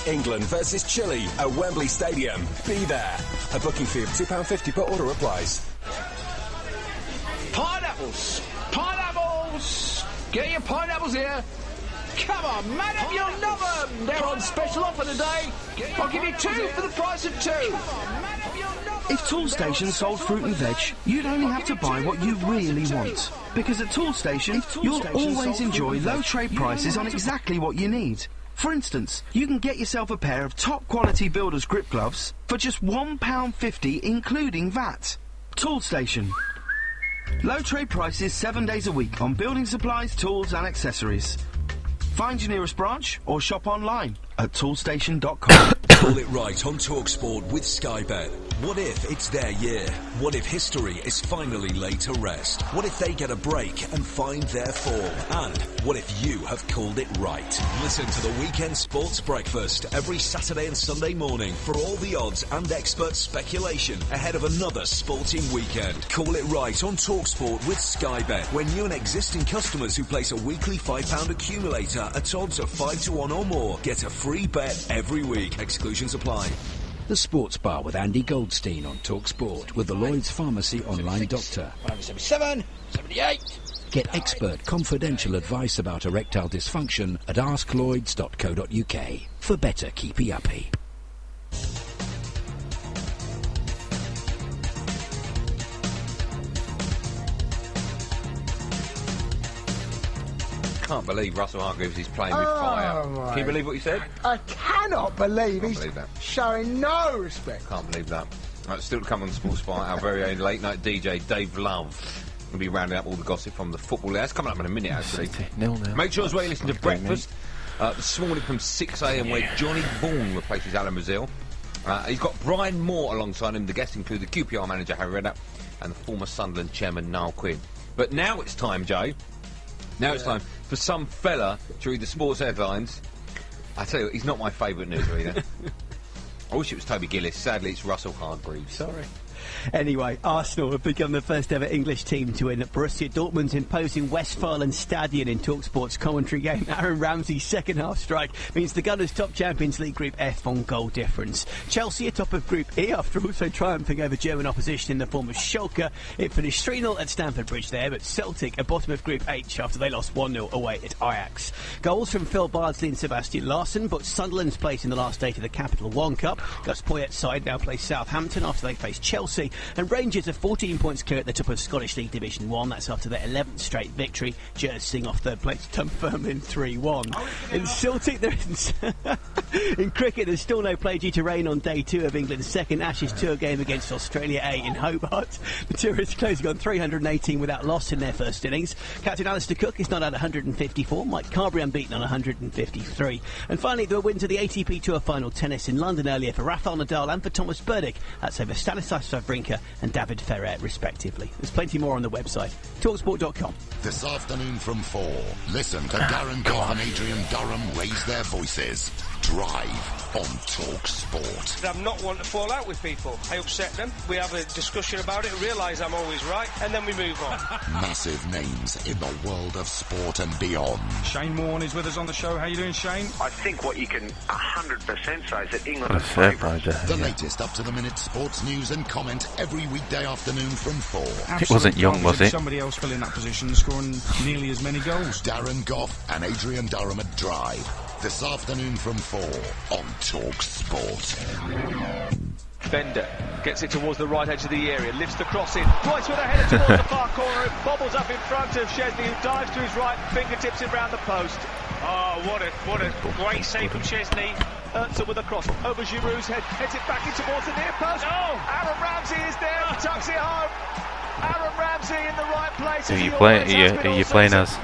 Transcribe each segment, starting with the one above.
England versus Chile at Wembley Stadium. Be there. A booking fee of £2.50 per order applies. Pineapples! Pineapples! Get your pineapples here! Come on, madam, you'll love them! They're on special offer today. I'll give you 2 for the price of 2. If Toolstation sold fruit and veg, you'd only have to buy what you really want. Because at Toolstation, you'll always enjoy low trade prices on exactly what you need. For instance, you can get yourself a pair of top quality builder's grip gloves for just £1.50 including VAT. Toolstation. Low trade prices 7 days a week on building supplies, tools and accessories. Find your nearest branch or shop online at toolstation.com. Call it right on TalkSport with Sky Bet. What if it's their year? What if history is finally laid to rest? What if they get a break and find their form? And what if you have called it right? Listen to the Weekend Sports Breakfast every Saturday and Sunday morning for all the odds and expert speculation ahead of another sporting weekend. Call it right on TalkSport with Sky Bet. When new and existing customers who place a weekly £5 accumulator at odds of 5-1 or more get a free bet every week. Exclusions apply. The Sports Bar with Andy Goldstein on TalkSport with the Lloyds Pharmacy online doctor. 77, 78. Get expert confidential advice about erectile dysfunction at asklloyds.co.uk for better keepy uppy. I can't believe Russell Hargreaves is playing with fire. Can you believe what he said? I cannot believe he's believe that. showing no respect. Can't believe that. Right, still to come on the Sports Bar, our very own late night DJ Dave Love will be rounding up all the gossip from the football. That's coming up in a minute, actually. 0-0. Make sure as well you listen to Breakfast this morning from 6 a.m. where Johnny Vaughan replaces Alan Brazil. He's got Brian Moore alongside him. The guests include the QPR manager Harry Redknapp and the former Sunderland chairman Niall Quinn. But now it's time, Joe. Now it's time for some fella to read the sports headlines. I tell you, he's not my favourite newsreader. I wish it was Toby Gillis. Sadly, it's Russell Hargreaves. Sorry. Anyway, Arsenal have become the first ever English team to win at Borussia Dortmund's imposing Westfalenstadion in TalkSport's commentary game. Aaron Ramsey's second half strike means the Gunners top Champions League Group F on goal difference. Chelsea are top of Group E after also triumphing over German opposition in the form of Schalke. It finished 3-0 at Stamford Bridge there, but Celtic are bottom of Group H after they lost 1-0 away at Ajax. Goals from Phil Bardsley and Sebastian Larsson, but Sunderland's place in the last eight of the Capital One Cup. Gus Poyet's side now plays Southampton after they face Chelsea. And Rangers are 14 points clear at the top of Scottish League Division 1. That's after their 11th straight victory, jerseying off third place Dunfermline 3-1. In Celtic, there is in cricket, there's still no play due to rain on day 2 of England's second Ashes Tour game against Australia A in Hobart. The tourists closing on 318 without loss in their first innings. Captain Alistair Cook is not at 154. Mike Carberry unbeaten on 153. And finally, there were wins of the ATP Tour Final Tennis in London earlier for Rafael Nadal and for Thomas Berdych. That's over Stanislas Wawrinka and David Ferrer, respectively. There's plenty more on the website, talksport.com. This afternoon from 4, listen to Darren Gough and Adrian Durham raise their voices. Drive on Talk Sport. I'm not one to fall out with people. I upset them. We have a discussion about it, realise I'm always right, and then we move on. Massive names in the world of sport and beyond. Shane Warne is with us on the show. How you doing, Shane? I think what you can 100% say is that England are favourites. The latest up-to-the-minute sports news and comment every weekday afternoon from 4. It wasn't Young, was it? Somebody else filling that position, scoring nearly as many goals. Darren Gough and Adrian Durham at Drive. This afternoon from 4 on Talk Sport. Bender gets it towards the right edge of the area, lifts the cross in, Royce with a header towards the far corner, it bobbles up in front of Chesney, who dives to his right, fingertips it round the post. Oh, what a great save from Chesney. Ernst with a cross over Giroud's head, heads it back in towards the near post. Oh! Aaron Ramsey is there, he tucks it home. Aaron Ramsey in the right place. Who are you playing as?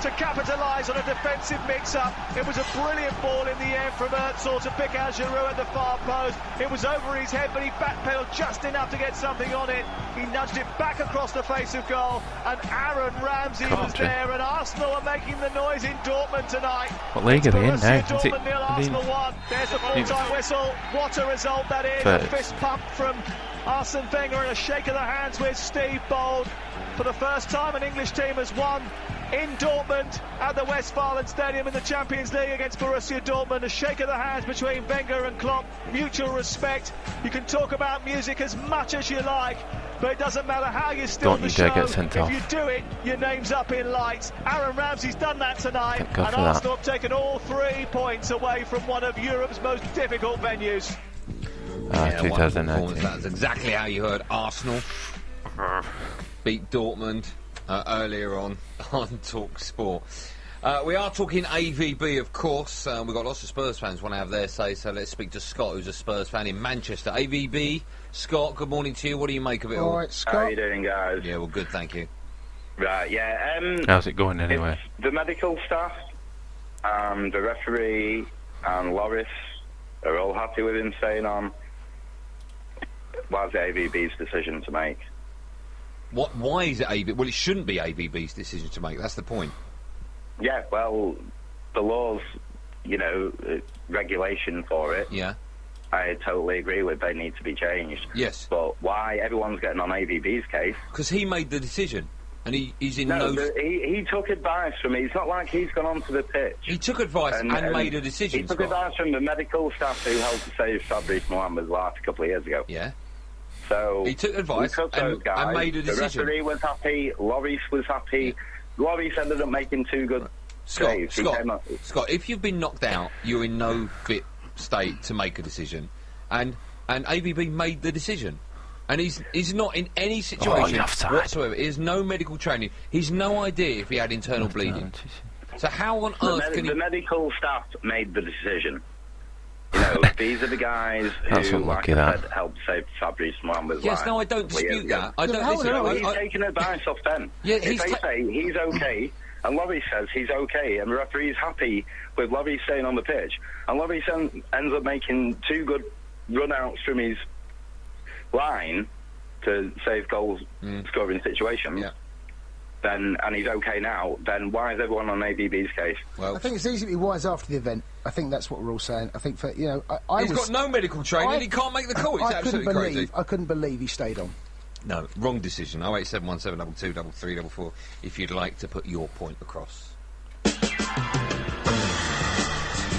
To capitalise on a defensive mix-up. It was a brilliant ball in the air from Ernst to pick out Giroud at the far post. It was over his head, but he backpedaled just enough to get something on it. He nudged it back across the face of goal, and Aaron Ramsey was there, and Arsenal are making the noise in Dortmund tonight. What league are they in now? Dortmund nil, Arsenal 1. There's the full-time whistle. What a result that is. A fist pump from Arsene Wenger and a shake of the hands with Steve Bold. For the first time, an English team has won in Dortmund at the Westfalen Stadium in the Champions League against Borussia Dortmund. A shake of the hands between Wenger and Klopp, mutual respect. You can talk about music as much as you like, but it doesn't matter how you steal the show. Get sent if off. you do it, your name's up in lights. Aaron Ramsey's done that tonight, Thank God and for that. Arsenal have taken all 3 points away from one of Europe's most difficult venues. Yeah, 2019. That's exactly how you heard Arsenal beat Dortmund earlier on Talk Sport. We are talking AVB, of course. We've got lots of Spurs fans want to have their say, so let's speak to Scott, who's a Spurs fan in Manchester. AVB, Scott, good morning to you. What do you make of it all? All right, Scott. How are you doing, guys? Yeah, well, good, thank you. Right, yeah. How's it going anyway? The medical staff, the referee, and Loris are all happy with him staying on. Why's the AVB's decision to make? Why is it AVB? Well, it shouldn't be AVB's decision to make. That's the point. Yeah, well, the laws, regulation for it. Yeah. I totally agree with. They need to be changed. Yes. But why everyone's getting on AVB's case? Because he made the decision, and he's in no. no. He took advice from me. It's not like he's gone onto the pitch. He took advice and made a decision. He took advice from the medical staff who helped to save Fabrice Muamba's life a couple of years ago. Yeah. So he took advice and made a decision. The referee was happy. Loris was happy. Loris ended up making 2 good saves. Scott, if you've been knocked out, you're in no fit state to make a decision, and AVB made the decision, and he's not in any situation whatsoever. He has no medical training. He's no idea if he had internal bleeding. So how on earth can the medical staff made the decision? These are the guys who, like I said, helped save Fabrice Muamba's life. Yes, no, I don't dispute that. I don't listen. He's taking advice off them. Yeah, if they say he's okay, and Loris says he's okay, and the referee's happy with Loris staying on the pitch, and Loris ends up making 2 good run-outs from his line to save goal-scoring situations, and he's okay now, then why is everyone on AVB's case? Well, I think it's easy to be wise after the event. I think that's what we're all saying. I think he's got no medical training. He can't make the call. It's absolutely crazy. I couldn't believe he stayed on. No, wrong decision. 08717 22 33 if you'd like to put your point across.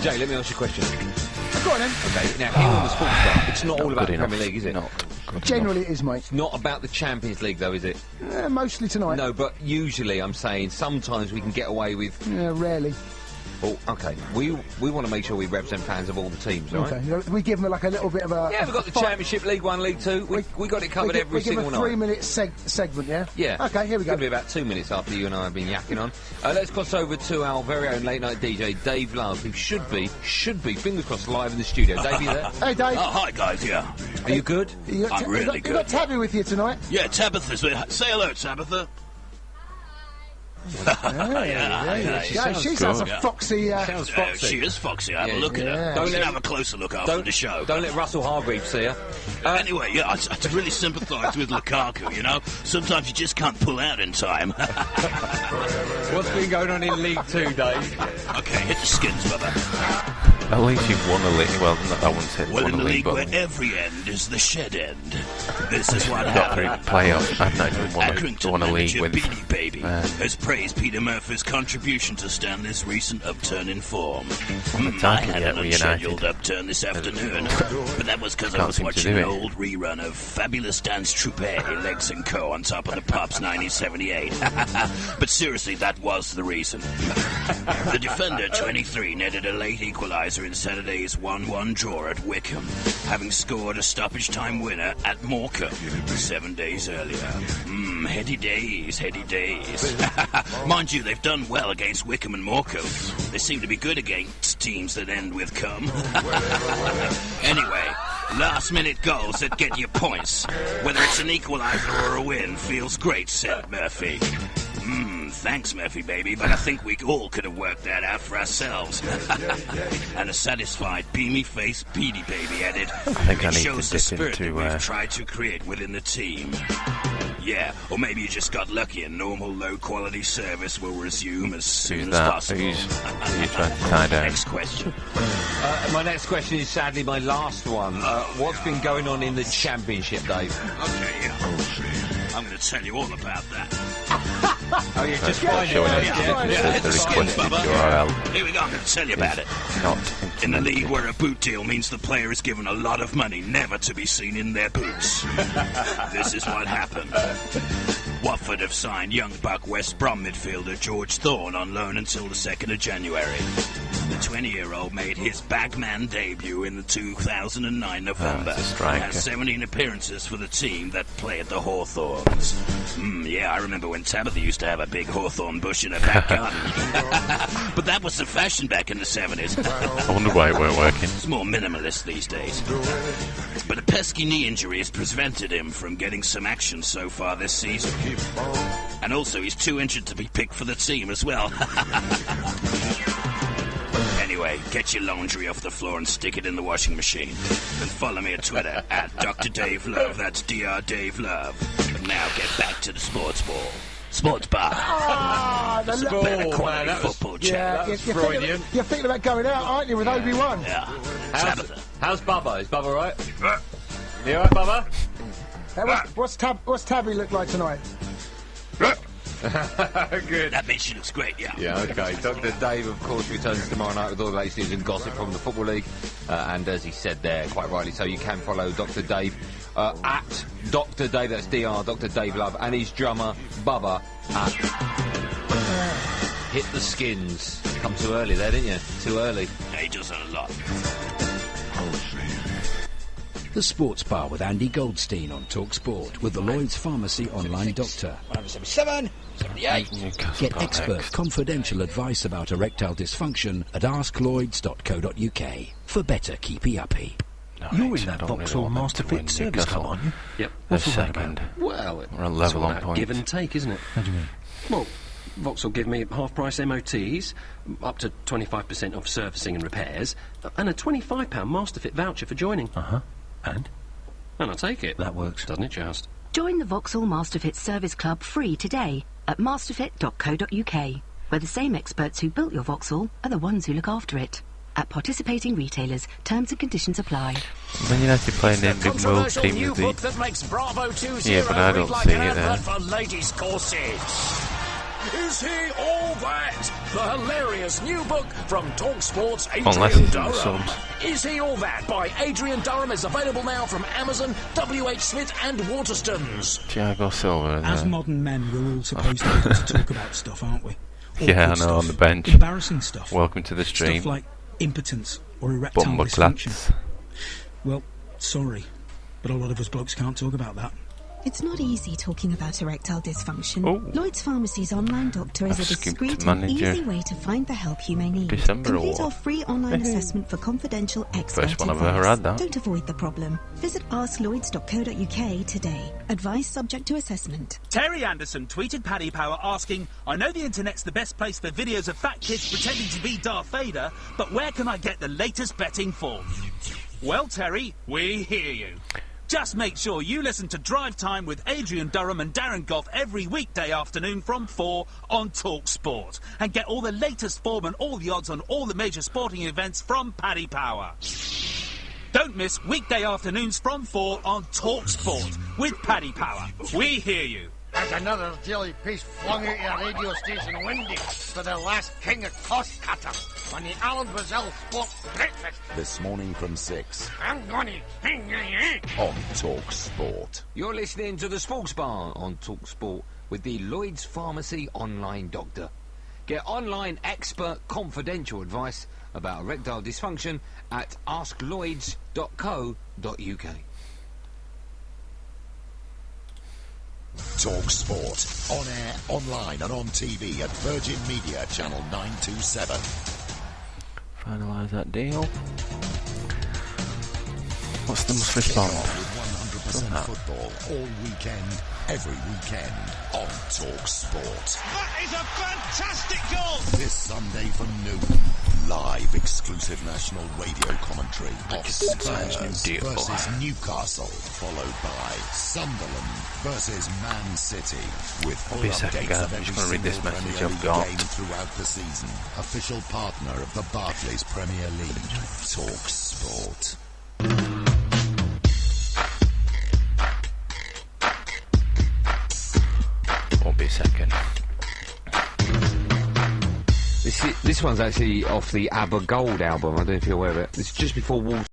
Jay, let me ask you a question. Go on then. Okay, now here on the sports stuff, it's not all about the Premier League, is it? Generally it is, mate. It's not about the Champions League, though, is it? Mostly tonight. No, but usually, I'm saying, sometimes we can get away with... Yeah, rarely. Oh, okay. We want to make sure we represent fans of all the teams, all right? Okay. We give them like a little bit of a... Yeah, we've got the Championship, League 1, League 2. We got it covered every single night. We give a 3-minute segment, yeah? Yeah. Okay, here we go. It's going to be about 2 minutes after you and I have been yakking on. Let's cross over to our very own late-night DJ, Dave Love, who should be, fingers crossed, live in the studio. Dave, you there? Hey, Dave. Oh, hi, guys, yeah. Are you good? I'm really good. You got Tabby with you tonight? Yeah, Tabitha's there. Say hello, Tabitha. She sounds a foxy. Sounds foxy. She is foxy. Have a look at her. Don't have a closer look after the show. Don't let Russell Hargreaves see her. Anyway, yeah, I really sympathise with Lukaku. Sometimes you just can't pull out in time. What's been going on in League 2, Dave? Okay, hit the skins, brother. At least you've won a league. Well, I wouldn't say well, won in a the league but where every end is the shed end. This is what got through happened. playoffs. I've not even won a league with. Beanie Baby has praised Peter Murphy's contribution to Stanley's recent upturn in form. I had an unscheduled upturn this afternoon, but that was because I was watching an old rerun of Fabulous Dance Troupe, Legs & Co. on top of the Pops 1978. But seriously, that was the reason. The defender, 23, netted a late equaliser in Saturday's 1-1 draw at Wickham, having scored a stoppage time winner at Morecambe 7 days earlier. Heady days, heady days. Mind you, they've done well against Wickham and Morecambe. They seem to be good against teams that end with "come." Anyway, last-minute goals that get you points, whether it's an equaliser or a win, feels great, said Murphy. Thanks, Murphy, baby, but I think we all could have worked that out for ourselves. And a satisfied, beamy-faced Petey baby added, it shows the spirit that we've tried to create within the team. Yeah, or maybe you just got lucky and normal low-quality service will resume as soon as possible. Who you trying to tie down? Next question. My next question is sadly my last one. What's been going on in the Championship, Dave? Okay, yeah. I'm going to tell you all about that. Oh, yeah, just That's showing us. It says the requested URL. Here we go, I'm going to tell you about it. Not In the league where a boot deal means the player is given a lot of money never to be seen in their boots. This is what happened. Watford have signed young buck West Brom midfielder George Thorne on loan until the 2nd of January. The 20-year-old made his bagman debut in the 2009 November. It's a striker. Has 17 appearances for the team that play at the Hawthorns. Yeah, I remember when Tabitha used to have a big hawthorn bush in her back garden. But that was the fashion back in the 70s. I wonder why it weren't working. It's more minimalist these days. But a pesky knee injury has prevented him from getting some action so far this season. And also, he's too injured to be picked for the team as well. Anyway, get your laundry off the floor and stick it in the washing machine. And follow me on Twitter at Dr. Dave Love. That's Dr. Dave Love. But now get back to the sports ball. Sports bar. The better quality football chat. You're thinking about going out, aren't you, with Obi-Wan? Yeah. How's Bubba? Is Bubba right? You alright, Bubba? What's Tabby look like tonight? Good. That bitch, she looks great, yeah. Yeah, okay. Dr. Dave, of course, returns tomorrow night with all the latest news and gossip from the Football League. And as he said there, quite rightly so, you can follow Dr. Dave at Dr. Dave, that's Dr. Dave Love, and his drummer, Bubba, at Hit the Skins. Come too early there, didn't you? Too early. He does that a lot. The Sports Bar with Andy Goldstein on TalkSport with the Lloyd's Pharmacy Online Doctor. 77, 78. Get expert confidential advice about erectile dysfunction at asklloyds.co.uk for better keepy-uppy. You're in that Vauxhall MasterFit service club, aren't you? Yep. What's all that second. about? Well, We're a level on it's all point. give and take, isn't it? How do you mean? Well, Vauxhall give me half-price MOTs, up to 25% off servicing and repairs, and a £25 MasterFit voucher for joining. Uh-huh. And I'll take it. that works. Doesn't it just? Join the Vauxhall MasterFit Service Club free today at masterfit.co.uk, where the same experts who built your Vauxhall are the ones who look after it. At participating retailers, terms and conditions apply. Man United playing the Indian World team with the... that makes Bravo 20 Yeah, but I don't like see an it there. advert for ladies' corsets. Is he all that? The hilarious new book from TalkSport's Unless Adrian he's in the Durham. subs. Is He All That by Adrian Durham is available now from Amazon, WH Smith and Waterstones. Thiago Silva. As modern men, we're all supposed to be able to talk about stuff, aren't we? Yeah, I Awkward know, on stuff, the bench. Embarrassing stuff. Welcome to the stream. Stuff like impotence or erectile Bumberclats. dysfunction. Well, sorry, but a lot of us blokes can't talk about that. It's not easy talking about erectile dysfunction. Oh. Lloyd's Pharmacy's online doctor is I've a skipped discreet and manager. easy way to find the help you may need. December Complete award. our free online assessment for confidential expert First one I've advice. ever had, that. Don't avoid the problem. Visit asklloyds.co.uk today. Advice subject to assessment. Terry Anderson tweeted Paddy Power asking, I know the internet's the best place for videos of fat kids pretending to be Darth Vader, but where can I get the latest betting form? Well, Terry, we hear you. Just make sure you listen to Drive Time with Adrian Durham and Darren Goff every weekday afternoon from 4 on TalkSport. And get all the latest form and all the odds on all the major sporting events from Paddy Power. Don't miss weekday afternoons from 4 on TalkSport with Paddy Power. We hear you. There's another jelly piece flung at your radio station windy for the last king of cost cutter on the Alan Brazil Sports Breakfast. This morning from 6 I'm gonna on Talk Sport. You're listening to the Sports Bar on TalkSport with the Lloyd's Pharmacy Online Doctor. Get online expert confidential advice about erectile dysfunction at asklloyds.co.uk. Talk Sport. On air, online and on TV at Virgin Media Channel 927. Finalise that deal. What's the must respond? With 100% football all weekend, every weekend on Talk Sport. That is a fantastic goal! This Sunday from noon, live exclusive national radio commentary of Spurs versus Newcastle, followed by Sunderland versus Man City, with full Be a second, updates guys. of I'm every just gonna read this single message Premier I've League got. game throughout the season. Official partner of the Barclays Premier League, Talk Sport. Won't be a second. This one's actually off the ABBA Gold album. I don't know if you're aware of it. It's just before Wall